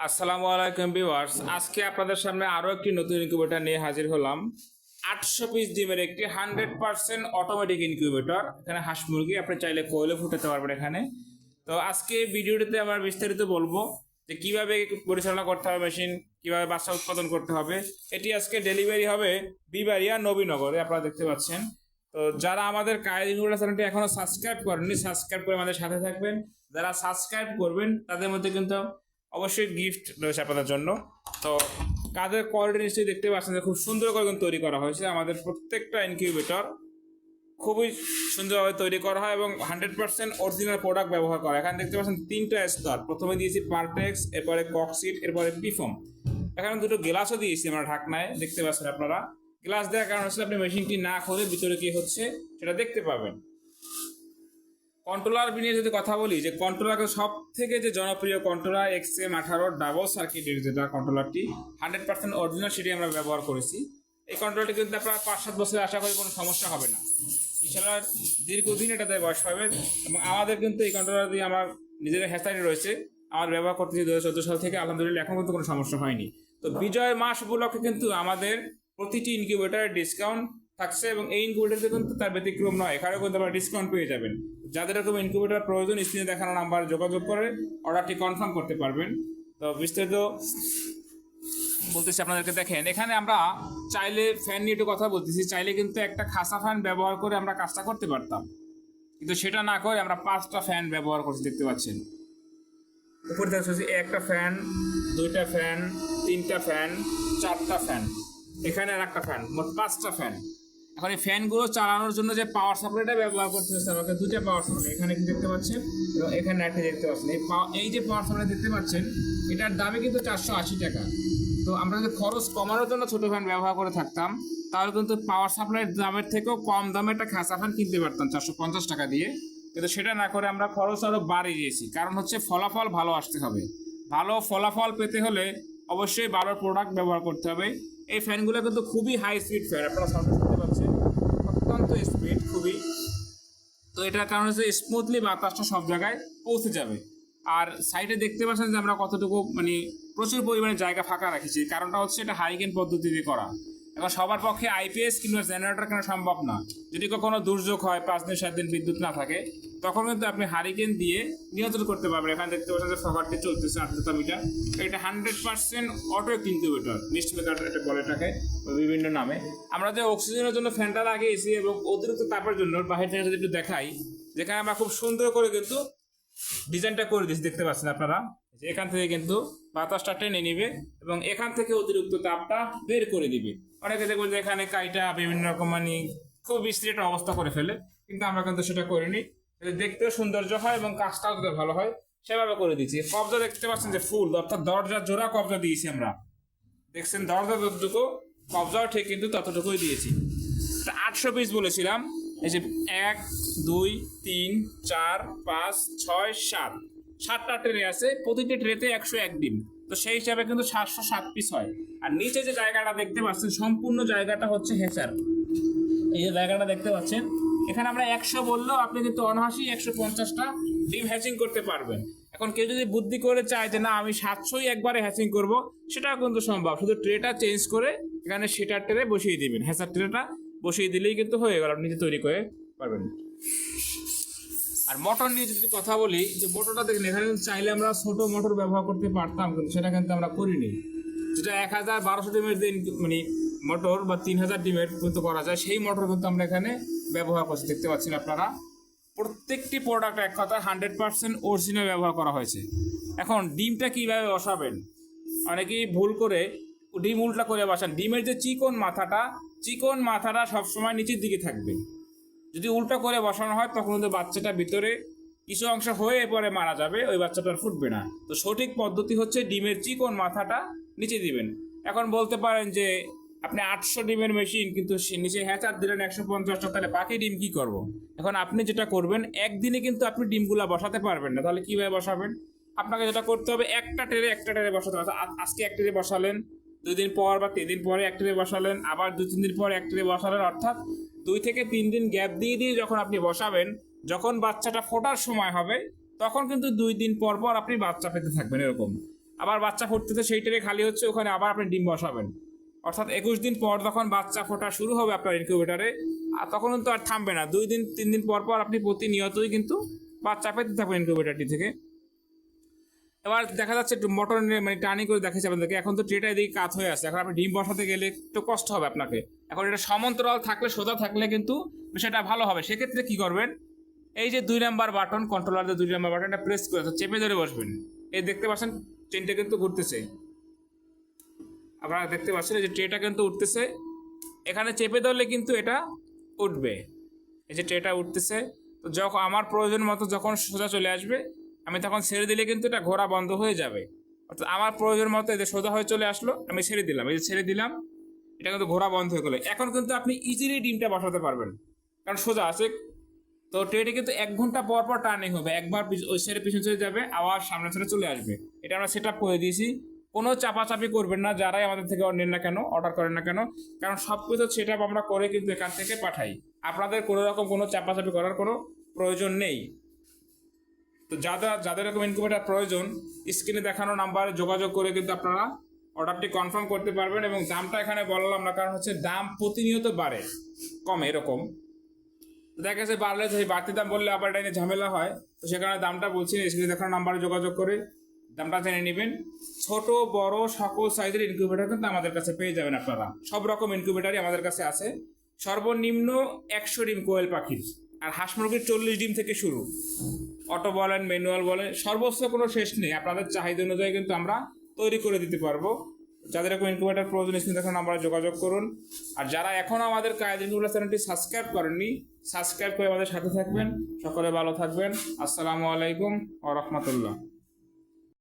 আসসালামু আলাইকুম ভিউয়ার্স, আজকে আপনাদের সামনে আরো একটি নতুন ইনকিউবেটর নিয়ে হাজির হলাম। 800 পিস ডিমের একটি 100% অটোমেটিক ইনকিউবেটর। এখানে হাঁস মুরগি আপনি চাইলে কোয়েলও ফুটাতে পারবেন এখানে। তো আজকে ভিডিওটিতে আমরা বিস্তারিত বলবো যে কিভাবে পরিচালনা করতে হবে মেশিন, কিভাবে বাচ্চা উৎপাদন করতে হবে। এটি আজকে ডেলিভারি হবে বিবাড়িয়া নবীনগরে, আপনারা দেখতে পাচ্ছেন। তো যারা আমাদের কায়েদ ইনকিউবেটর চ্যানেলটি এখনো সাবস্ক্রাইব করেননি, সাবস্ক্রাইব করে আমাদের সাথে থাকবেন। যারা সাবস্ক্রাইব করবেন তাদের মধ্যে কিন্তু অবশ্যই গিফট রয়েছে আপনাদের জন্য। তো কাজের কোয়ালিটি নিশ্চয়ই দেখতে পাচ্ছেন যে খুব সুন্দর করে কিন্তু তৈরি করা হয়েছে। আমাদের প্রত্যেকটা ইনকিউবেটর খুবই সুন্দরভাবে তৈরি করা হয় এবং 100% অরিজিনাল প্রোডাক্ট ব্যবহার করা। এখানে দেখতে পাচ্ছেন 3টা স্তর। প্রথমে দিয়েছি পারটেক্স, এরপরে ককসিট, এরপরে পিফম। এখানে দুটো গ্লাসও দিয়েছি আমরা ঢাকনায়, দেখতে পাচ্ছেন আপনারা। গ্লাস দেওয়ার কারণ হচ্ছে আপনি মেশিনটি না খুলে ভিতরে কি হচ্ছে সেটা দেখতে পাবেন। কন্ট্রোলার নিয়ে যদি কথা বলি, যে কন্ট্রোলার সব থেকে যে জনপ্রিয় কন্ট্রোলার XM18 ডাবল সার্কিটের যেটা কন্ট্রোলারটি 100% অরিজিনাল, সেটি আমরা ব্যবহার করেছি। এই কন্ট্রোলারটি কিন্তু আপনারা 5-7 বছরে আশা করি কোনো সমস্যা হবে না, ইনশাআল্লাহ দীর্ঘদিন এটাতে বয়স পাবে। এবং আমাদের কিন্তু এই কন্ট্রোলার দিয়ে আমার নিজের হ্যাচারি রয়েছে, আমার ব্যবহার করতেছি 2014 সাল থেকে, আলহামদুলিল্লাহ এখন পর্যন্ত কোনো সমস্যা হয়নি। তো বিজয় মাস উপলক্ষে কিন্তু আমাদের প্রতিটি ইনকিউবেটরের ডিসকাউন্ট থাকছে এবং এই ইনকিউবেটরতে কিন্তু তার ব্যতিক্রম নয়, এখানেও কিন্তু আপনারা ডিসকাউন্ট পেয়ে যাবেন। যাদের এরকম ইনকিউবেটর প্রয়োজন স্ক্রিনে দেখানো নাম্বার যোগাযোগ করে অর্ডারটি কনফার্ম করতে পারবেন। তো বিস্তারিত বলতেছি আপনাদেরকে, দেখেন এখানে আমরা চাইলে ফ্যান নিয়ে একটু কথা বলতেছি। চাইলে কিন্তু একটা খাসা ফ্যান ব্যবহার করে আমরা কাজটা করতে পারতাম, কিন্তু সেটা না করে আমরা 5টা ফ্যান ব্যবহার করছি, দেখতে পাচ্ছেন। উপরে দেখছি একটা ফ্যান, 2টা ফ্যান, 3টা ফ্যান, 4টা ফ্যান, এখানে আর একটা ফ্যান, মোট 5টা ফ্যান। এখন এই ফ্যানগুলো চালানোর জন্য যে পাওয়ার সাপ্লাইটা ব্যবহার করতে হচ্ছে আমাকে, 2টা পাওয়ার সাপ্লাই এখানে দেখতে পাচ্ছেন এবং এখানে একটা দেখতে পাচ্ছেন। এই যে পাওয়ার সাপ্লাই দেখতে পাচ্ছেন, এটার দামে কিন্তু 480 টাকা। তো আমরা যদি খরচ কমানোর জন্য ছোট ফ্যান ব্যবহার করে থাকতাম, তাহলে কিন্তু পাওয়ার সাপ্লাইয়ের দামের থেকেও কম দামে একটা খাসা ফ্যান কিনতে পারতাম 450 টাকা দিয়ে। কিন্তু সেটা না করে আমরা খরচ আরও বাড়িয়ে দিয়েছি, কারণ হচ্ছে ফলাফল ভালো আসতে হবে। ভালো ফলাফল পেতে হলে অবশ্যই ভালো প্রোডাক্ট ব্যবহার করতে হবে। এই ফ্যানগুলো কিন্তু খুবই হাই স্পিড ফ্যান, আপনারা সামনে শুনতে পাচ্ছেন, অত্যন্ত স্পিড খুবই। তো এটার কারণ হচ্ছে স্মুথলি বাতাসটা সব জায়গায় পৌঁছে যাবে। আর সাইডে দেখতে পাচ্ছেন যে আমরা কতটুকু প্রচুর পরিমাণে জায়গা ফাঁকা রাখেছি, কারণটা হচ্ছে এটা হারিকেন পদ্ধতিতে করা। এখন সবার পক্ষে আইপিএস কিংবা জেনারেটর কেনা সম্ভব না। যদি কখনো দুর্যোগ হয়, 5 দিন 7 দিন বিদ্যুৎ না থাকে, তখন কিন্তু আপনি হারিকেন দিয়ে নিয়ন্ত্রণ করতে পারবেন। এখানে দেখতে পাচ্ছেন যে ফগারটি চলতেছে 8 মিটার। এটা 100% অটো ইনকিউবেটর, মিস্ট মেকার এটা বলে এটাকে বিভিন্ন নামে। আমরা যে অক্সিজেনের জন্য ফ্যানটা লাগিয়েছি এবং অতিরিক্ত তাপের জন্য বাহির থেকে যদি একটু দেখাই, যেখানে আমরা খুব সুন্দর করে কিন্তু ডিজাইনটা করে দিয়েছি, দেখতে পাচ্ছেন আপনারা। এখান থেকে কিন্তু বাতাসটা টেনে নিবে এবং এখান থেকে অতিরিক্ত তাপটা বের করে দিবে। অনেকে দেখবো যে এখানে কাইটা বিভিন্ন রকম খুব বিস্তৃত অবস্থা করে ফেলে, কিন্তু আমরা কিন্তু সেটা করিনি। দেখতেও সৌন্দর্য হয় এবং কাজটাও যদি ভালো হয় সেভাবে করে দিচ্ছি। কবজা দেখতে পাচ্ছেন যে ফুল, অর্থাৎ দরজার জোড়া কবজা দিয়েছি আমরা, দেখছেন দরজা যতটুকু, কবজাও ঠিক কিন্তু ততটুকুই দিয়েছি। 800 পিস বলেছিলাম, এই যে 1 2 3 4 5 6 7 7টা ট্রে আছে, প্রতিটি ট্রেতে 101 ডিম। তো সেই হিসাবে কিন্তু 707 পিস হয়। আর নিচে যে জায়গাটা দেখতে পাচ্ছেন, সম্পূর্ণ জায়গাটা হচ্ছে হ্যাচার। এই যে জায়গাটা দেখতে পাচ্ছেন, এখানে আমরা 100 বললেও আপনি কিন্তু অনায়াসেই 150টা ডিম হ্যাচিং করতে পারবেন। এখন কেউ যদি বুদ্ধি করে চায় যে না আমি 700ই একবারে হ্যাচিং করব, সেটাও কিন্তু সম্ভব। শুধু ট্রেটা চেঞ্জ করে এখানে সেটার ট্রে বসিয়ে দিবেন, হ্যাচার ট্রেটা বসিয়ে দিলেই কিন্তু হয়ে গেল, আপনি নিজে তৈরি করে পারবেন। আর মোটর নিয়ে যদি কথা বলি, যে মোটরটা দেখেন, এখানে চাইলে আমরা ছোট মোটর ব্যবহার করতে পারতাম, কিন্তু সেটা কিন্তু আমরা করিনি। যেটা 1000-1200 ডিমের মোটর বা 3000 ডিমের কিন্তু করা যায়, সেই মোটর কিন্তু আমরা এখানে ব্যবহার করছি, দেখতে পাচ্ছেন আপনারা। প্রত্যেকটি প্রোডাক্ট এক কথা 100% অরিজিনাল ব্যবহার করা হয়েছে। এখন ডিমটা কিভাবে বসাবেন, অনেকেই ভুল করে ডিম উল্টা করে বসান। ডিমের যে চিকন মাথাটা সবসময় নিচের দিকে থাকবে। যদি উল্টা করে বসানো হয় তখন কিন্তু বাচ্চাটা ভিতরে কিছু অংশ হয়ে পরে মারা যাবে, ওই বাচ্চাটা ফুটবে না। তো সঠিক পদ্ধতি হচ্ছে ডিমের চিকন মাথাটা নিচে দিবেন। এখন বলতে পারেন যে আপনি 800 ডিমের মেশিন, কিন্তু নিচে হ্যাচার দিলেন 150টা, তাহলে বাকি ডিম কি করব? এখন আপনি যেটা করবেন, একদিনে কিন্তু আপনি ডিমগুলা বসাতে পারবেন না, তাহলে কিভাবে বসাবেন? আপনাকে যেটা করতে হবে, একটা ট্রে বসাতে হবে। আজকে এক ট্রে বসালেন, 2 দিন পর বা 3 দিন পরে এক ট্রে বসালেন, আবার 2-3 দিন পর এক ট্রে বসালেন, অর্থাৎ 2 থেকে 3 দিন গ্যাপ দিয়ে যখন আপনি বসাবেন, যখন বাচ্চাটা ফোটার সময় হবে তখন কিন্তু 2 দিন পর পর আপনি বাচ্চা পেতে থাকবেন এরকম। আবার বাচ্চা ফুটতেছে সেই ট্রে খালি হচ্ছে, ওখানে আবার আপনি ডিম বসাবেন। অর্থাৎ 21 দিন পর যখন বাচ্চা ফোটা শুরু হবে আপনার ইনকিউবেটারে, আর তখন কিন্তু আর থামবে না, 2 দিন 3 দিন পর পর আপনি প্রতিনিয়তই কিন্তু বাচ্চা পেতে থাকবেন ইনকিউবেটারটি থেকে। এবার দেখা যাচ্ছে একটু মোটর মানে টার্নিং করে দেখাচ্ছি আপনাদেরকে। এখন তো ট্রেটা এদিকে কাত হয়ে আছে, এখন আপনি ডিম বসাতে গেলে একটু কষ্ট হবে আপনাকে। এখন এটা সমান্তরাল থাকলে, সোজা থাকলে কিন্তু বিষয়টা ভালো হবে। সেক্ষেত্রে কি করবেন, এই যে 2 নাম্বার বাটন, কন্ট্রোলারের 2 নাম্বার বাটনটা প্রেস করে চেপে ধরে বসবেন। এই দেখতে পাচ্ছেন ট্রেনটা কিন্তু ঘুরতেছে, আপনারা দেখতে পাচ্ছেন এই যে ট্রেটা কিন্তু উঠতেছে। এখানে চেপে ধরলে কিন্তু এটা উঠবে, এই যে ট্রেটা উঠতেছে। তো যখন আমার প্রয়োজন মতো যখন সোজা চলে আসবে, আমি তখন ছেড়ে দিলে কিন্তু এটা ঘোরা বন্ধ হয়ে যাবে। অর্থাৎ আমার প্রয়োজন মতো এই যে সোজা হয়ে চলে আসলো, আমি ছেড়ে দিলাম, এই যে ছেড়ে দিলাম, এটা কিন্তু ঘোরা বন্ধ হয়ে গেলো। এখন কিন্তু আপনি ইজিলি ডিমটা বসাতে পারবেন, কারণ সোজা আছে। তো ট্রেটি কিন্তু 1 ঘন্টা পর পর টার্নিং হবে, একবার ওই সাইডে পিছন চলে যাবে, আবার সামনে সাইডে চলে আসবে। এটা আমরা সেট আপ করে দিয়েছি। কোনো চাপাচাপি করবেন না যারাই আমাদের থেকে নেন না কেন, অর্ডার করেন না কেন, কারণ সব কিছু সেট আপ আমরা করে কিন্তু এখান থেকে পাঠাই। আপনাদের কোনো রকম কোনো চাপাচাপি করার কোনো প্রয়োজন নেই। তো যাদের এরকম ইনকিউবেটার প্রয়োজন, স্ক্রিনে দেখানো নাম্বারে যোগাযোগ করে কিন্তু আপনারা অর্ডারটি কনফার্ম করতে পারবেন। এবং দামটা এখানে বললাম না, কারণ হচ্ছে দাম প্রতিনিয়ত বাড়ে কমে এরকম। দেখা গেছে বাড়লে সেই বাড়তি দাম বললে আবার এটা নিয়ে ঝামেলা হয়, তো সেখানে দামটা বলছি, স্ক্রিনে দেখানো নাম্বারে যোগাযোগ করে দামটা জেনে নেবেন। ছোট বড় সকল সাইজের ইনকিউবেটার কিন্তু আমাদের কাছে পেয়ে যাবেন আপনারা। সব রকম ইনকিউবেটারই আমাদের কাছে আছে। সর্বনিম্ন 100 ডিম কোয়েল পাখির, আর হাঁস মুরগির 40 ডিম থেকে শুরু। অটো বলেন, ম্যানুয়াল বলেন, সর্বোচ্চ কোনো শেষ নেই। আপনাদের চাহিদা অনুযায়ী কিন্তু আমরা তৈরি করে দিতে পারবো। যাদের এরকম ইনকিউবেটার প্রয়োজন, স্ক্রিনে দেখানো নাম্বারে যোগাযোগ করুন। আর যারা এখনও আমাদের কায়েদ ইনকিউবেটার চ্যানেলটি সাবস্ক্রাইব করেননি, সাবস্ক্রাইব করে আমাদের সাথে থাকবেন। সকলে ভালো থাকবেন। আসসালামু আলাইকুম ওয়া রাহমাতুল্লাহ।